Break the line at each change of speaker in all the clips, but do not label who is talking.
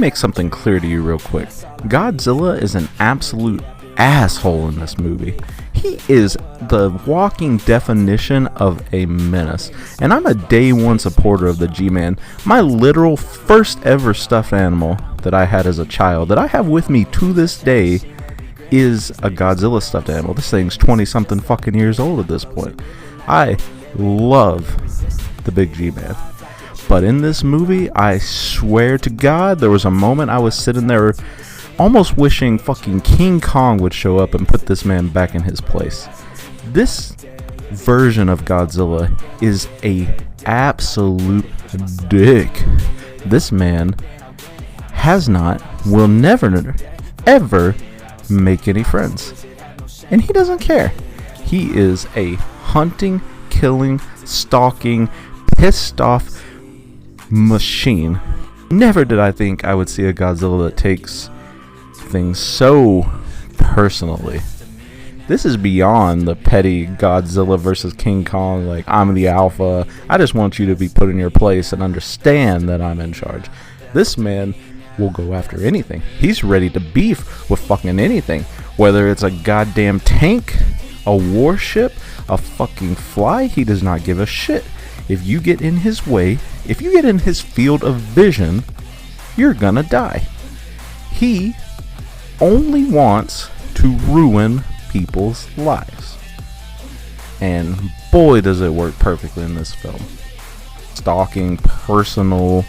make something clear to you real quick. Godzilla is an absolute asshole in this movie. He is the walking definition of a menace. And I'm a day one supporter of the G-Man. My literal first ever stuffed animal that I had as a child, that I have with me to this day, is a Godzilla stuffed animal. This thing's 20 something fucking years old at this point. I love the big G-Man. But in this movie, I swear to God, there was a moment I was sitting there almost wishing fucking King Kong would show up and put this man back in his place. This version of Godzilla is a absolute dick. This man has not, will never, ever make any friends. And he doesn't care. He is a hunting, killing, stalking, pissed off machine. Never did I think I would see a Godzilla that takes things so personally. This is beyond the petty Godzilla versus King Kong, like, I'm the alpha, I just want you to be put in your place and understand that I'm in charge. This man will go after anything. He's ready to beef with fucking anything, whether it's a goddamn tank, a warship, a fucking fly. He does not give a shit. If you get in his way, if you get in his field of vision, you're gonna die. He only wants to ruin people's lives. And boy, does it work perfectly in this film. Stalking, personal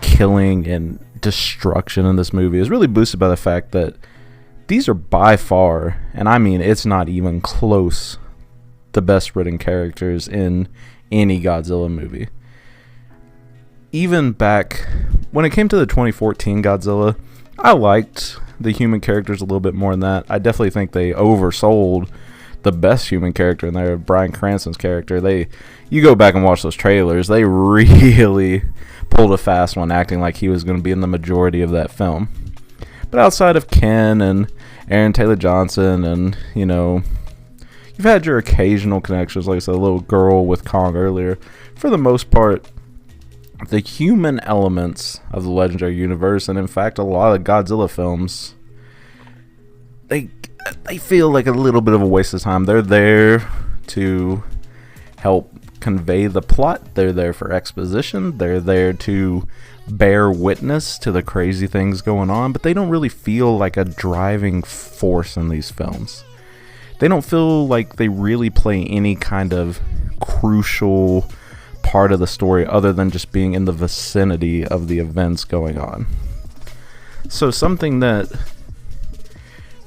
killing, and destruction in this movie is really boosted by the fact that these are by far, and I mean it's not even close, the best written characters in any Godzilla movie. Even back when it came to the 2014 Godzilla, I liked the human characters a little bit more than that. I definitely think they oversold the best human character in there, Bryan Cranston's character. You go back and watch those trailers, they really pulled a fast one, acting like he was going to be in the majority of that film. But outside of Ken and Aaron Taylor Johnson, and you've had your occasional connections, like I said, a little girl with Kong earlier, for the most part, the human elements of the legendary universe, and in fact a lot of Godzilla films, they feel like a little bit of a waste of time. They're there to help convey the plot, they're there for exposition, they're there to bear witness to the crazy things going on, but they don't really feel like a driving force in these films. They don't feel like they really play any kind of crucial part of the story other than just being in the vicinity of the events going on. So something that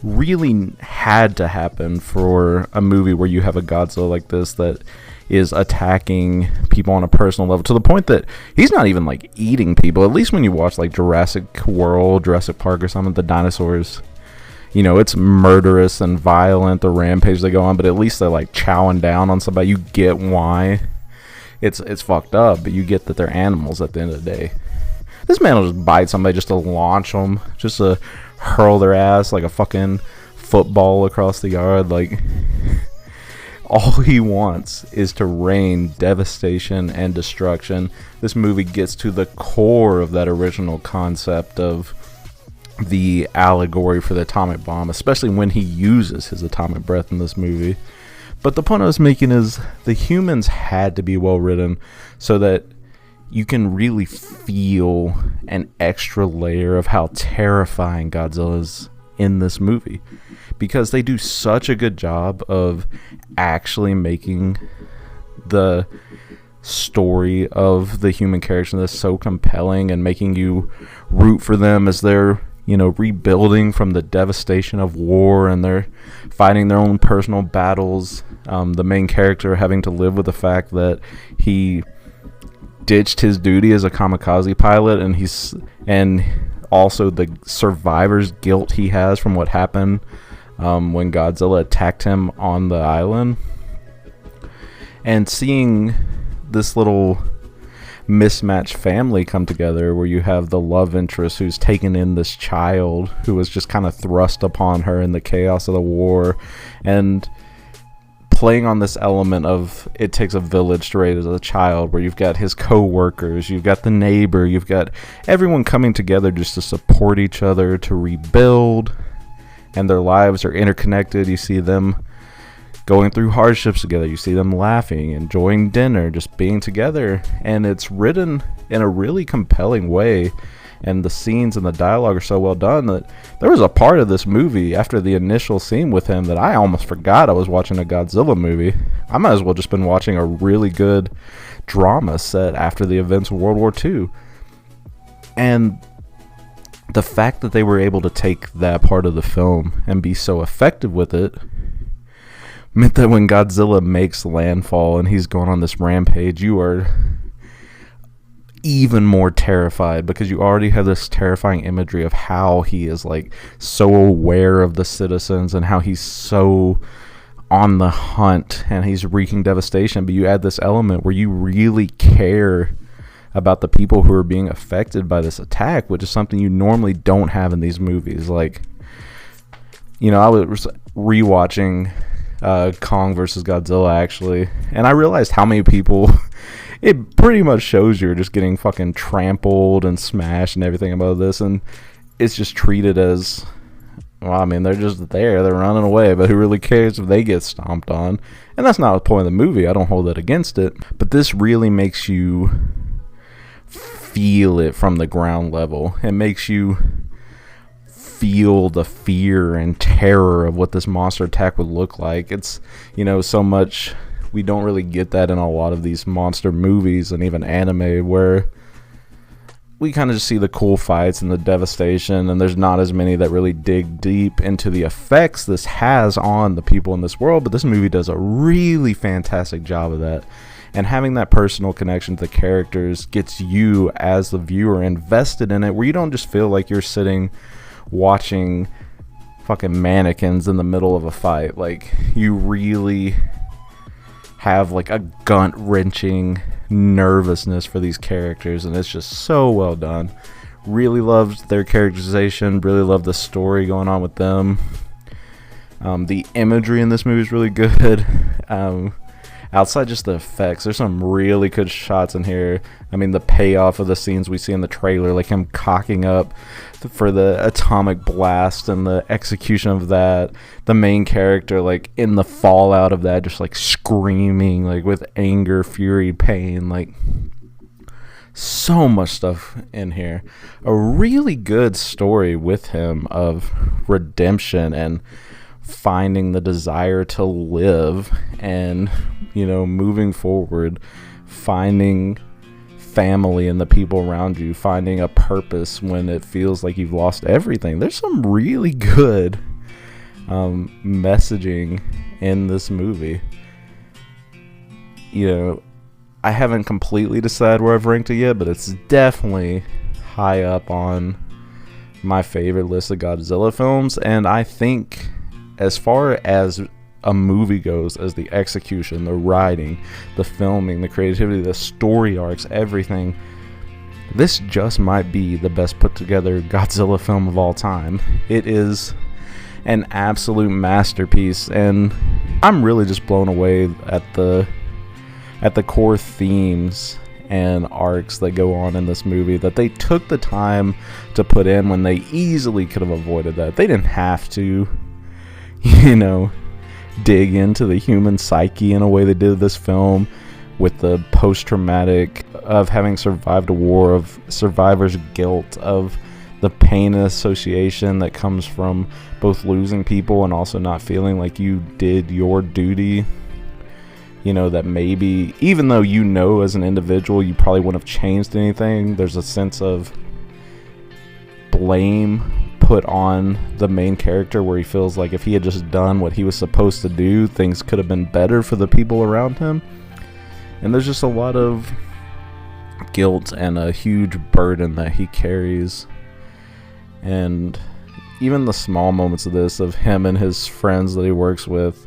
really had to happen for a movie where you have a Godzilla like this that is attacking people on a personal level, to the point that he's not even like eating people. At least when you watch like Jurassic World, Jurassic Park or something, the dinosaurs, it's murderous and violent, the rampage they go on, but at least they're like chowing down on somebody. You get why. It's fucked up, but you get that they're animals at the end of the day. This man will just bite somebody just to launch them, just to hurl their ass like a fucking football across the yard. Like, all he wants is to rain devastation and destruction. This movie gets to the core of that original concept of the allegory for the atomic bomb, especially when he uses his atomic breath in this movie. But the point I was making is the humans had to be well written so that you can really feel an extra layer of how terrifying Godzilla is in this movie, because they do such a good job of actually making the story of the human characters that's so compelling and making you root for them as they're rebuilding from the devastation of war, and they're fighting their own personal battles. The main character having to live with the fact that he ditched his duty as a kamikaze pilot, and also the survivor's guilt he has from what happened when Godzilla attacked him on the island. And seeing this little mismatched family come together, where you have the love interest who's taken in this child who was just kind of thrust upon her in the chaos of the war, and playing on this element of it takes a village to raise a child, where you've got his co-workers, you've got the neighbor, you've got everyone coming together just to support each other, to rebuild, and their lives are interconnected. You see them going through hardships together, you see them laughing, enjoying dinner, just being together, and it's written in a really compelling way. And the scenes and the dialogue are so well done that there was a part of this movie after the initial scene with him that I almost forgot I was watching a Godzilla movie. I might as well just been watching a really good drama set after the events of World War II. And the fact that they were able to take that part of the film and be so effective with it meant that when Godzilla makes landfall and he's going on this rampage, you are even more terrified, because you already have this terrifying imagery of how he is like so aware of the citizens and how he's so on the hunt and he's wreaking devastation. But you add this element where you really care about the people who are being affected by this attack, which is something you normally don't have in these movies. Like, you know, I was rewatching Kong versus Godzilla actually, and I realized how many people it pretty much shows you're just getting fucking trampled and smashed and everything about this, and it's just treated as, well, I mean, they're just there, they're running away, but who really cares if they get stomped on? And that's not the point of the movie. I don't hold that against it, but this really makes you feel it from the ground level. It makes you feel the fear and terror of what this monster attack would look like. It's, you know, so much we don't really get that in a lot of these monster movies and even anime, where we kind of just see the cool fights and the devastation, and there's not as many that really dig deep into the effects this has on the people in this world. But this movie does a really fantastic job of that, and having that personal connection to the characters gets you as the viewer invested in it, where you don't just feel like you're sitting watching fucking mannequins in the middle of a fight. Like, you really have like a gut-wrenching nervousness for these characters, and it's just so well done. Really loved their characterization, really loved the story going on with them. The imagery in this movie is really good. Outside just the effects, there's some really good shots in here. I mean, the payoff of the scenes we see in the trailer, like him cocking up for the atomic blast and the execution of that, the main character like in the fallout of that, just like screaming like with anger, fury, pain, like so much stuff in here. A really good story with him of redemption and finding the desire to live and, you know, moving forward, finding family and the people around you, finding a purpose when it feels like you've lost everything. There's some really good messaging in this movie. You know, I haven't completely decided where I've ranked it yet, but it's definitely high up on my favorite list of Godzilla films. And I think as far as a movie goes, as the execution, the writing, the filming, the creativity, the story arcs, everything, this just might be the best put together Godzilla film of all time. It is an absolute masterpiece, and I'm really just blown away at the core themes and arcs that go on in this movie that they took the time to put in when they easily could have avoided that. They didn't have to, you know, dig into the human psyche in a way they did this film, with the post-traumatic of having survived a war, of survivor's guilt, of the pain and association that comes from both losing people and also not feeling like you did your duty. You know, that maybe even though, you know, as an individual you probably wouldn't have changed anything, there's a sense of blame put on the main character, where he feels like if he had just done what he was supposed to do, things could have been better for the people around him. And there's just a lot of guilt and a huge burden that he carries. And even the small moments of this, of him and his friends that he works with,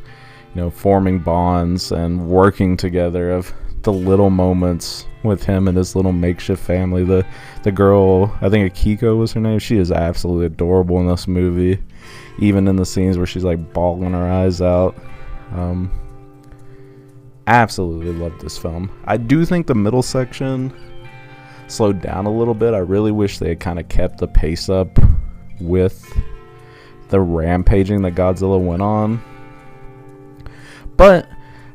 you know, forming bonds and working together, of the little moments with him and his little makeshift family. The girl, I think Akiko was her name, she is absolutely adorable in this movie, even in the scenes where she's like bawling her eyes out. absolutely loved this film. I do think the middle section slowed down a little bit. I really wish they had kind of kept the pace up with the rampaging that Godzilla went on. But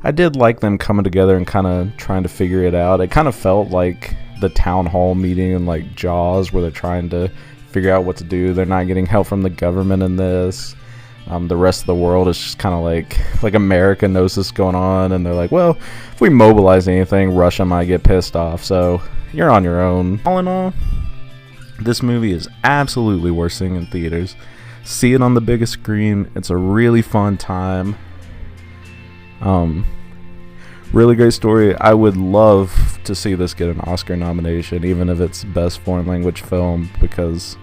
I did like them coming together and kind of trying to figure it out. It kind of felt like the town hall meeting in like Jaws, where they're trying to figure out what to do. They're not getting help from the government in this. The rest of the world is just kind of like America knows this going on, and they're like, well, if we mobilize anything, Russia might get pissed off, so you're on your own. All in all, this movie is absolutely worth seeing in theaters. See it on the biggest screen. It's a really fun time. Really great story. I would love to see this get an Oscar nomination, even if it's best foreign language film, because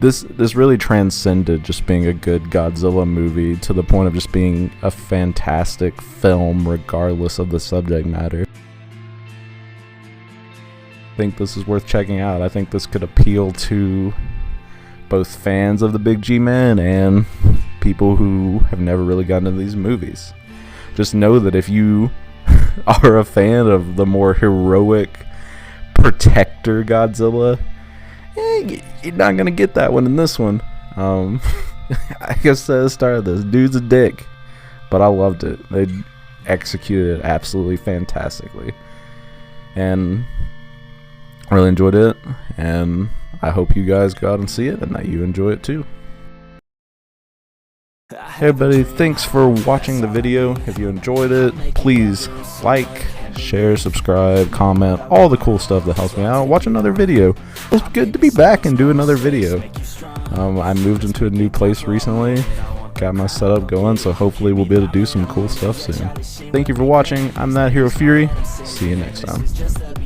this really transcended just being a good Godzilla movie to the point of just being a fantastic film regardless of the subject matter. I think this is worth checking out. I think this could appeal to both fans of the Big G Man and people who have never really gotten into these movies. Just know that if you are a fan of the more heroic protector Godzilla, you're not gonna get that one in this one. I guess at the start of this, dude's a dick, but I loved it. They executed it absolutely fantastically, and I really enjoyed it. And I hope you guys go out and see it, and that you enjoy it too. Hey everybody, thanks for watching the video. If you enjoyed it, please like, share, subscribe, comment, all the cool stuff that helps me out. Watch another video. It's good to be back and do another video. I moved into a new place recently, got my setup going, so hopefully we'll be able to do some cool stuff soon. Thank you for watching. I'm That Hero Fury. See you next time.